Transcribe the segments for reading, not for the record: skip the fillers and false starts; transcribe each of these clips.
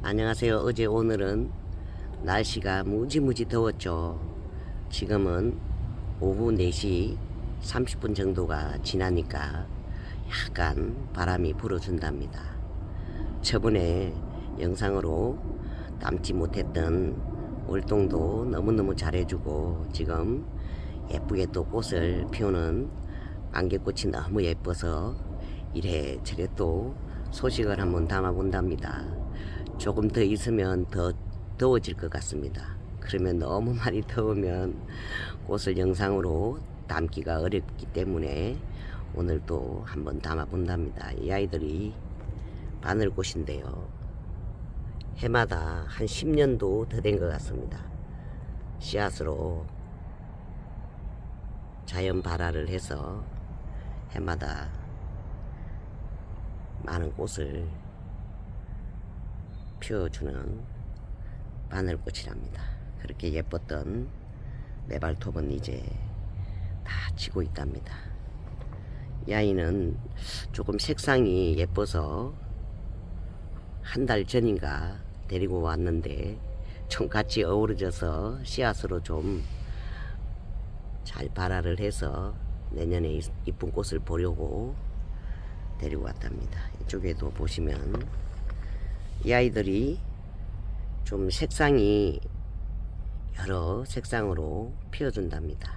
안녕하세요. 어제 오늘은 날씨가 무지무지 더웠죠. 지금은 오후 4시 30분 정도가 지나니까 약간 바람이 불어준답니다. 저번에 영상으로 담지 못했던 월동도 너무너무 잘해주고, 지금 예쁘게 또 꽃을 피우는 안개꽃이 너무 예뻐서 이래저래 또 소식을 한번 담아 본답니다. 조금 더 있으면 더 더워질 것 같습니다. 그러면 너무 많이 더우면 꽃을 영상으로 담기가 어렵기 때문에 오늘 또 한번 담아 본답니다. 이 아이들이 바늘꽃인데요, 해마다 한 10년도 더 된 것 같습니다. 씨앗으로 자연 발화를 해서 해마다 많은 꽃을 피워주는 바늘꽃이랍니다. 그렇게 예뻤던 메발톱은 이제 다 지고 있답니다. 이 아이는 조금 색상이 예뻐서 한 달 전인가 데리고 왔는데 좀 같이 어우러져서 씨앗으로 좀 잘 발화를 해서 내년에 이쁜 꽃을 보려고 데리고 왔답니다. 이쪽에도 보시면 이 아이들이 좀 색상이 여러 색상으로 피어준답니다.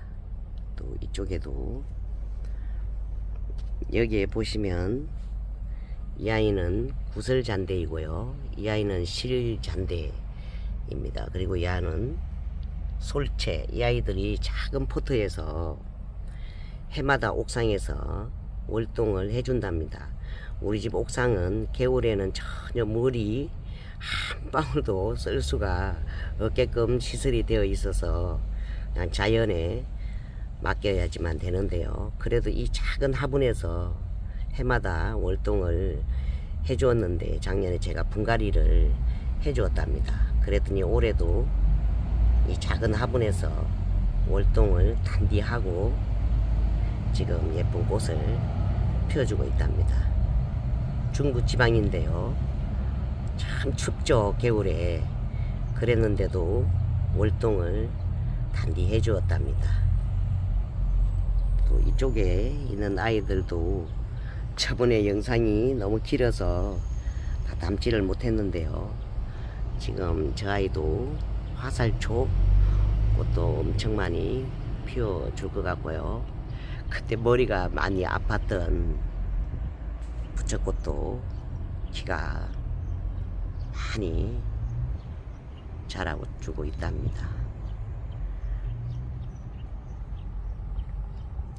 또 이쪽에도, 여기에 보시면 이 아이는 구설잔대이고요, 이 아이는 실잔대입니다. 그리고 이 아이는 솔채. 이 아이들이 작은 포트에서 해마다 옥상에서 월동을 해준답니다. 우리 집 옥상은 겨울에는 전혀 물이 한 방울도 쓸 수가 없게끔 시설이 되어 있어서 그냥 자연에 맡겨야지만 되는데요, 그래도 이 작은 화분에서 해마다 월동을 해주었는데 작년에 제가 분갈이를 해주었답니다. 그랬더니 올해도 이 작은 화분에서 월동을 단디하고 지금 예쁜 꽃을 피워주고 있답니다. 중부 지방인데요, 참 춥죠, 겨울에. 그랬는데도 월동을 단디 해주었답니다. 또 이쪽에 있는 아이들도 저번에 영상이 너무 길어서 다 담지를 못했는데요, 지금 저 아이도 화살초 꽃도 엄청 많이 피워줄 것 같고요, 그때 머리가 많이 아팠던 부처꽃도 키가 많이 자라주고 있답니다.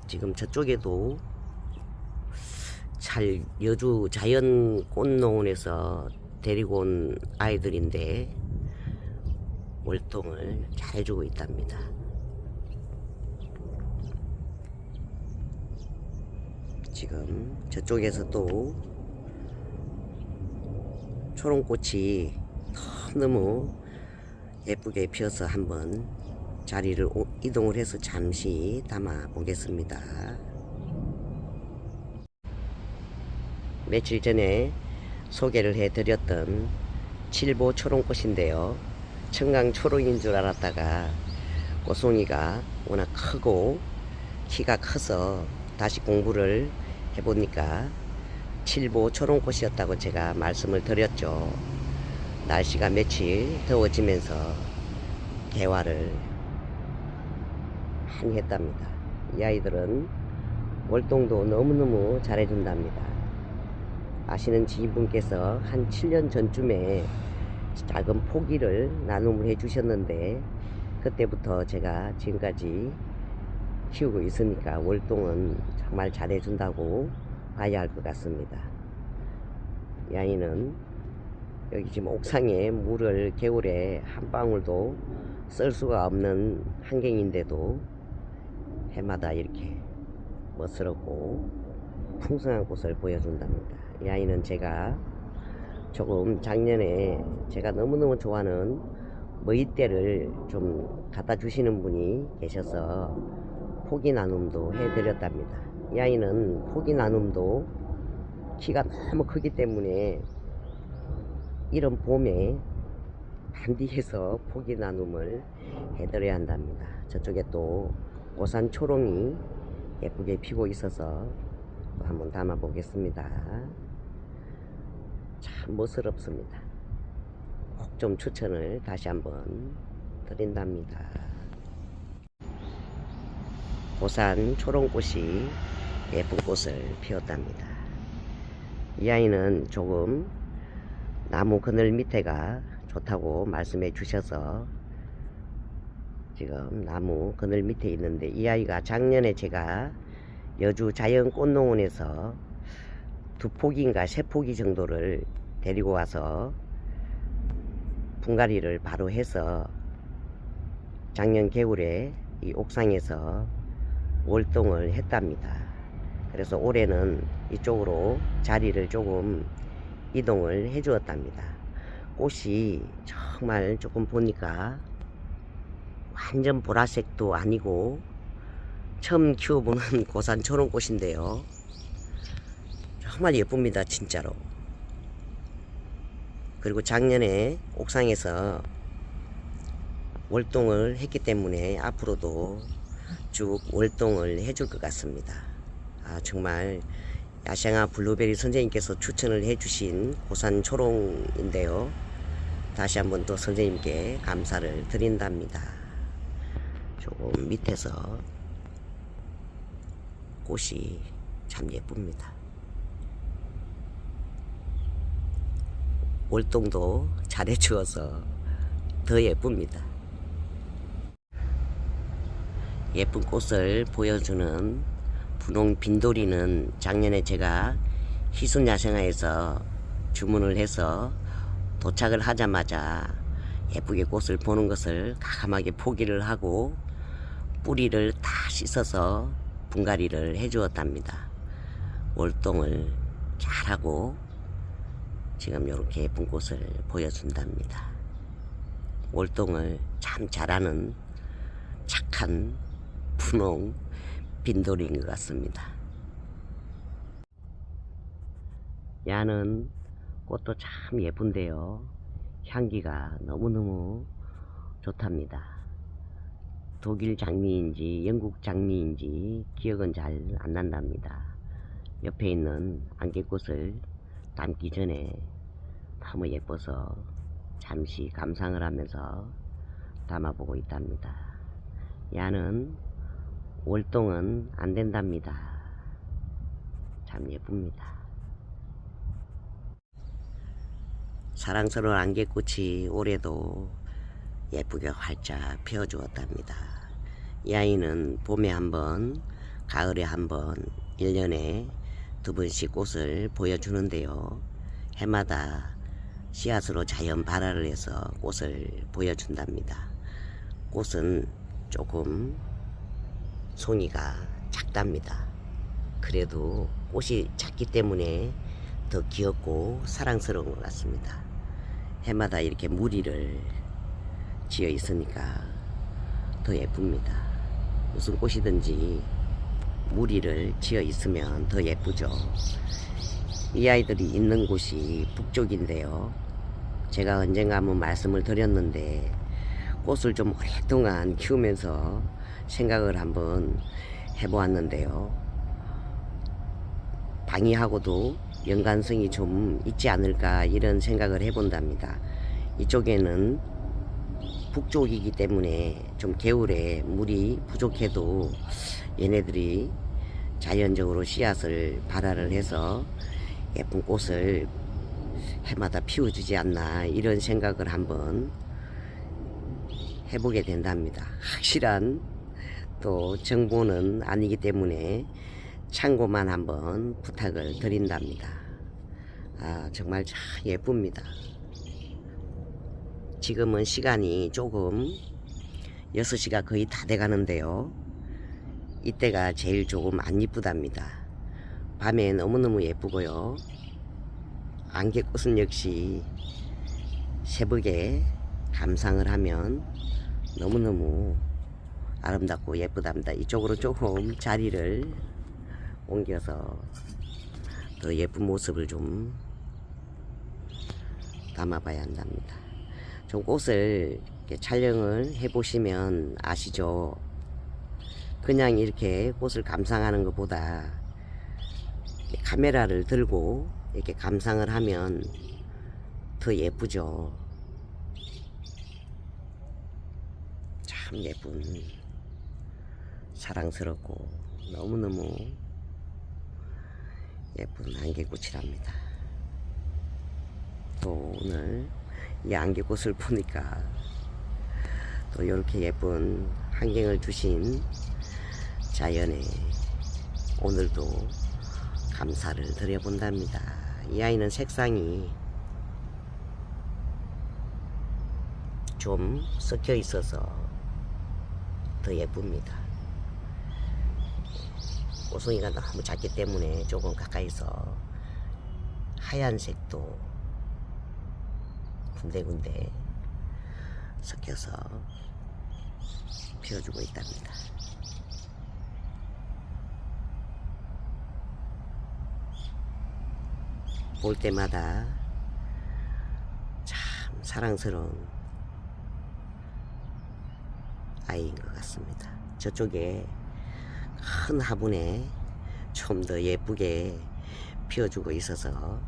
지금 저쪽에도 잘 여주 자연 꽃농원에서 데리고 온 아이들인데 월동을 잘 해주고 있답니다. 지금 저쪽에서 또 초롱꽃이 너무 예쁘게 피어서 한번 자리를 이동을 해서 잠시 담아 보겠습니다. 며칠 전에 소개를 해드렸던 칠보 초롱꽃인데요, 청강 초롱인 줄 알았다가 꽃송이가 워낙 크고 키가 커서 다시 공부를 해보니까 칠보 초롱꽃이었다고 제가 말씀을 드렸죠. 날씨가 며칠 더워지면서 개화를 많이 했답니다. 이 아이들은 월동도 너무너무 잘해준답니다. 아시는 지인분께서 한 7년 전쯤에 작은 포기를 나눔을 해주셨는데 그때부터 제가 지금까지 키우고 있으니까 월동은 정말 잘해준다고 봐야 할 것 같습니다. 이 아이는 여기 지금 옥상에 물을 겨울에 한 방울도 쓸 수가 없는 환경인데도 해마다 이렇게 멋스럽고 풍성한 꽃을 보여준답니다. 이 아이는 제가 조금 작년에 제가 너무너무 좋아하는 머위대를 좀 갖다 주시는 분이 계셔서 포기 나눔도 해드렸답니다. 이 아이는 포기 나눔도 키가 너무 크기 때문에 이런 봄에 반디해서 포기 나눔을 해드려야 한답니다. 저쪽에 또 오산 초롱이 예쁘게 피고 있어서 또 한번 담아 보겠습니다. 참 멋스럽습니다. 꼭 좀 추천을 다시 한번 드린답니다. 오산 초롱꽃이 예쁜 꽃을 피웠답니다. 이 아이는 조금 나무 그늘 밑에가 좋다고 말씀해 주셔서 지금 나무 그늘 밑에 있는데, 이 아이가 작년에 제가 여주 자연꽃농원에서 2포기인가 3포기 정도를 데리고 와서 분갈이를 바로 해서 작년 겨울에 이 옥상에서 월동을 했답니다. 그래서 올해는 이쪽으로 자리를 조금 이동을 해 주었답니다. 꽃이 정말 조금 보니까 완전 보라색도 아니고 처음 키워보는 고산 초롱꽃인데요, 정말 예쁩니다 진짜로. 그리고 작년에 옥상에서 월동을 했기 때문에 앞으로도 쭉 월동을 해줄 것 같습니다. 정말 야생화 블루베리 선생님께서 추천을 해주신 고산 초롱인데요, 다시 한번 또 선생님께 감사를 드린답니다. 조금 밑에서 꽃이 참 예쁩니다. 월동도 잘해주어서 더 예쁩니다. 예쁜 꽃을 보여주는 분홍 빈돌이는 작년에 제가 희순야생화에서 주문을 해서 도착을 하자마자 예쁘게 꽃을 보는 것을 가감하게 포기를 하고 뿌리를 다 씻어서 분갈이를 해 주었답니다. 월동을 잘하고 지금 이렇게 예쁜 꽃을 보여준답니다. 월동을 참 잘하는 착한 분홍 빈돌이인 것 같습니다. 야는 꽃도 참 예쁜데요, 향기가 너무너무 좋답니다. 독일 장미인지 영국 장미인지 기억은 잘 안 난답니다. 옆에 있는 안개꽃을 담기 전에 너무 예뻐서 잠시 감상을 하면서 담아보고 있답니다. 야는 월동은 안 된답니다. 참 예쁩니다. 사랑스러운 안개꽃이 올해도 예쁘게 활짝 피어주었답니다. 이 아이는 봄에 한번, 가을에 한번 1년에 2번씩 꽃을 보여주는데요, 해마다 씨앗으로 자연 발화를 해서 꽃을 보여준답니다. 꽃은 조금 송이가 작답니다. 그래도 꽃이 작기 때문에 더 귀엽고 사랑스러운 것 같습니다. 해마다 이렇게 무리를 지어 있으니까 더 예쁩니다. 무슨 꽃이든지 무리를 지어 있으면 더 예쁘죠. 이 아이들이 있는 곳이 북쪽인데요, 제가 언젠가 한번 말씀을 드렸는데 꽃을 좀 오랫동안 키우면서 생각을 한번 해보았는데요, 방위하고도 연관성이 좀 있지 않을까 이런 생각을 해본답니다. 이쪽에는 북쪽이기 때문에 좀 겨울에 물이 부족해도 얘네들이 자연적으로 씨앗을 발화를 해서 예쁜 꽃을 해마다 피워주지 않나 이런 생각을 한번 해보게 된답니다. 확실한 또 정보는 아니기 때문에 참고만 한번 부탁을 드린답니다. 정말 참 예쁩니다. 지금은 시간이 조금 6시가 거의 다 돼가는데요, 이때가 제일 조금 안 이쁘답니다. 밤에 너무너무 예쁘고요, 안개꽃은 역시 새벽에 감상을 하면 너무너무 아름답고 예쁘답니다. 이쪽으로 조금 자리를 옮겨서 더 예쁜 모습을 좀 담아봐야 한답니다. 좀 꽃을 이렇게 촬영을 해보시면 아시죠? 그냥 이렇게 꽃을 감상하는 것보다 카메라를 들고 이렇게 감상을 하면 더 예쁘죠. 참 예쁜, 사랑스럽고 너무너무 예쁜 안개꽃이랍니다. 또 오늘 이 안개꽃을 보니까 또 이렇게 예쁜 환경을 주신 자연에 오늘도 감사를 드려본답니다. 이 아이는 색상이 좀 섞여 있어서 더 예쁩니다. 꽃송이가 너무 작기 때문에 조금 가까이서 하얀색도 군데군데 섞여서 피워주고 있답니다. 볼 때마다 참 사랑스러운 아이인 것 같습니다. 저쪽에 큰 화분에 좀 더 예쁘게 피워주고 있어서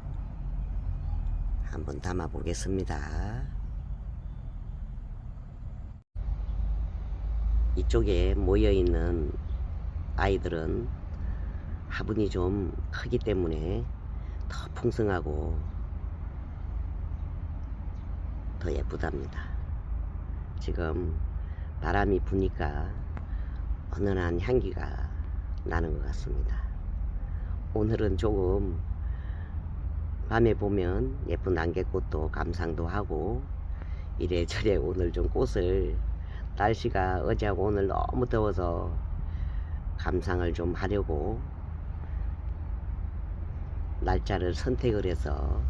한번 담아 보겠습니다. 이쪽에 모여있는 아이들은 화분이 좀 크기 때문에 더 풍성하고 더 예쁘답니다. 지금 바람이 부니까 은은한 향기가 나는 것 같습니다. 오늘은 조금 밤에 보면 예쁜 안개꽃도 감상도 하고 이래저래 오늘 좀 꽃을 날씨가 어제하고 오늘 너무 더워서 감상을 좀 하려고 날짜를 선택을 해서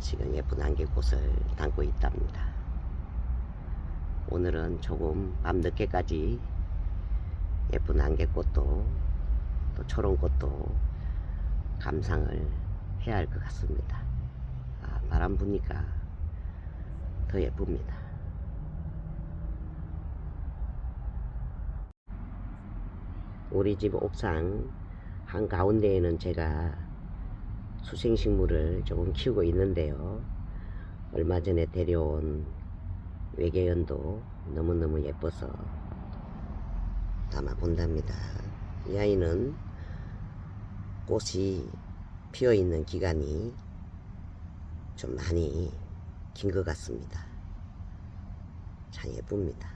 지금 예쁜 안개꽃을 담고 있답니다. 오늘은 조금 밤늦게까지 예쁜 안개꽃도 또 초롱꽃도 감상을 해야 할 것 같습니다. 바람 부니까 더 예쁩니다. 우리 집 옥상 한가운데에는 제가 수생식물을 조금 키우고 있는데요. 얼마 전에 데려온 외계연도 너무너무 예뻐서 담아 본답니다. 이 아이는 꽃이 피어있는 기간이 좀 많이 긴 것 같습니다. 참 예쁩니다.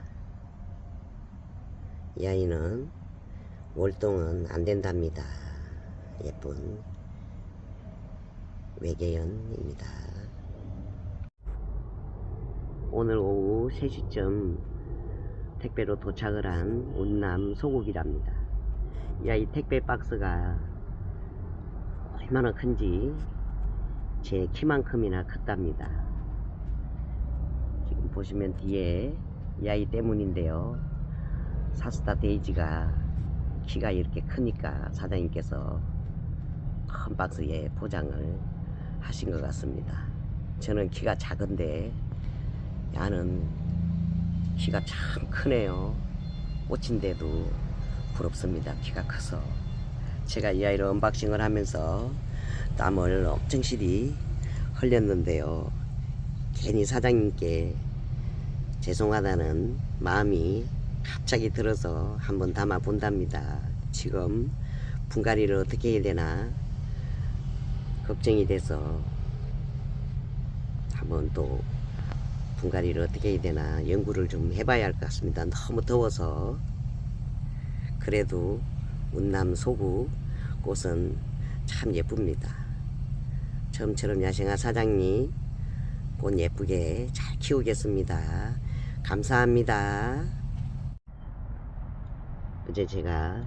이 아이는 월동은 안 된답니다. 예쁜 외계연입니다. 오늘 오후 3시쯤 택배로 도착을 한 운남 소고기랍니다. 이 아이 택배 박스가 얼마나 큰지 제 키만큼이나 컸답니다. 지금 보시면 뒤에 이 아이 때문인데요. 사스타 데이지가 키가 이렇게 크니까 사장님께서 큰 박스에 포장을 하신 것 같습니다. 저는 키가 작은데 야는 키가 참 크네요. 꽃인데도 부럽습니다. 키가 커서. 제가 이 아이를 언박싱을 하면서 땀을 엄청 실이 흘렸는데요. 괜히 사장님께 죄송하다는 마음이 갑자기 들어서 한번 담아 본답니다. 지금 분갈이를 어떻게 해야 되나 걱정이 돼서 한번 또 분갈이를 어떻게 해야 되나 연구를 좀 해봐야 할 것 같습니다. 너무 더워서. 그래도 운남 소구 꽃은 참 예쁩니다. 처음처럼 야생화 사장님 꽃 예쁘게 잘 키우겠습니다. 감사합니다. 어제 제가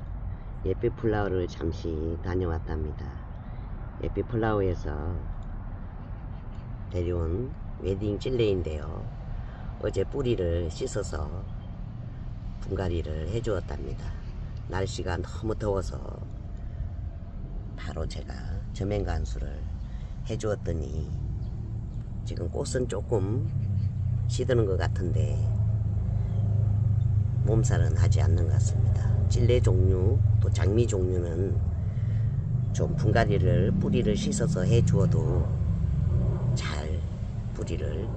예삐플라워를 잠시 다녀왔답니다. 예삐플라워에서 데려온 웨딩 찔레인데요. 어제 뿌리를 씻어서 분갈이를 해 주었답니다. 날씨가 너무 더워서 바로 제가 저맹간수를 해 주었더니 지금 꽃은 조금 시드는 것 같은데 몸살은 하지 않는 것 같습니다. 찔레 종류 또 장미 종류는 좀 분갈이를 뿌리를 씻어서 해 주어도 잘 뿌리를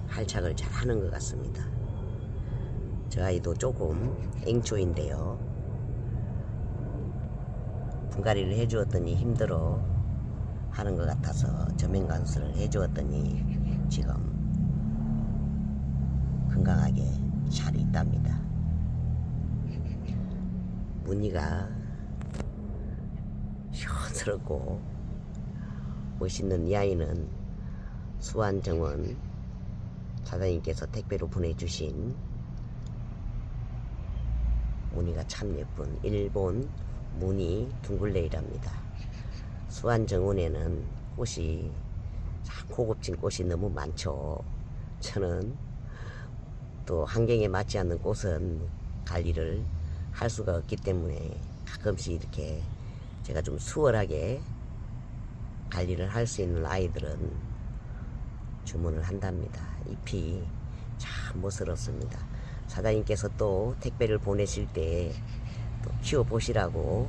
활착을 잘 하는 것 같습니다. 저 아이도 조금 앵초인데요, 분갈이를 해 주었더니 힘들어 하는 것 같아서 저면관수를 해 주었더니 지금 건강하게 잘 있답니다. 무늬가 시원스럽고 멋있는 이 아이는 수완정원 사장님께서 택배로 보내주신 무늬가 참 예쁜 일본 무늬 둥글레이랍니다. 수완정원에는 꽃이 참 고급진 꽃이 너무 많죠. 저는 또 환경에 맞지 않는 꽃은 관리를 할 수가 없기 때문에 가끔씩 이렇게 제가 좀 수월하게 관리를 할 수 있는 아이들은 주문을 한답니다. 잎이 참 멋스럽습니다. 사장님께서 또 택배를 보내실 때 또 키워보시라고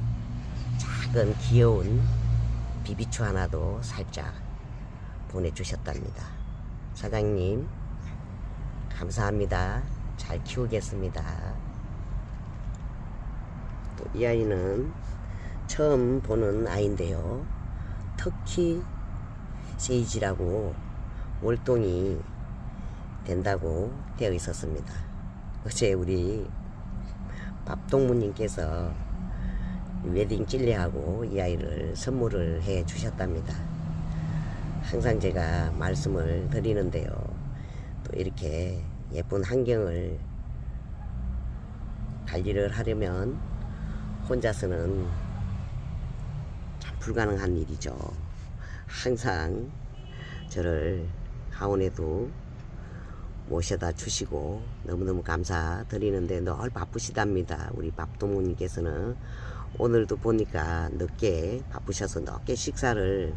작은 귀여운 비비추 하나도 살짝 보내주셨답니다. 사장님 감사합니다. 잘 키우겠습니다. 또 이 아이는 처음 보는 아이인데요, 터키 세이지라고 월동이 된다고 되어 있었습니다. 어제 우리 밥동무님께서 웨딩 찔레하고 이 아이를 선물을 해 주셨답니다. 항상 제가 말씀을 드리는데요, 또 이렇게 예쁜 환경을 관리를 하려면 혼자서는 참 불가능한 일이죠. 항상 저를 하원에도 모셔다 주시고 너무너무 감사드리는데 늘 바쁘시답니다. 우리 밥도무님께서는 오늘도 보니까 늦게 바쁘셔서 늦게 식사를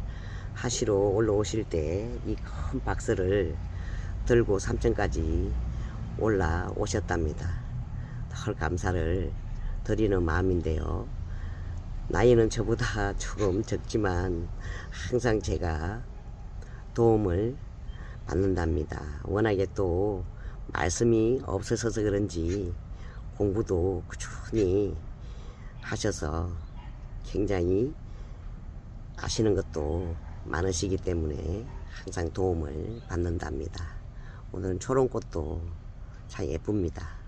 하시러 올라오실 때 이 큰 박스를 들고 3층까지 올라오셨답니다. 늘 감사를 드리는 마음인데요, 나이는 저보다 조금 적지만 항상 제가 도움을 받는답니다. 워낙에 또 말씀이 없으셔서 그런지 공부도 꾸준히 하셔서 굉장히 아시는 것도 많으시기 때문에 항상 도움을 받는답니다. 오늘은 초롱꽃도 참 예쁩니다.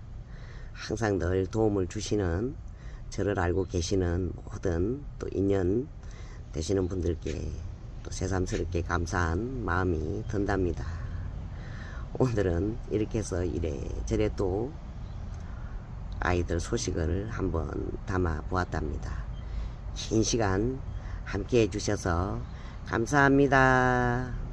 항상 늘 도움을 주시는, 저를 알고 계시는 모든 또 인연 되시는 분들께 또 새삼스럽게 감사한 마음이 든답니다. 오늘은 이렇게 해서 이래저래 또 아이들 소식을 한번 담아 보았답니다. 긴 시간 함께 해주셔서 감사합니다.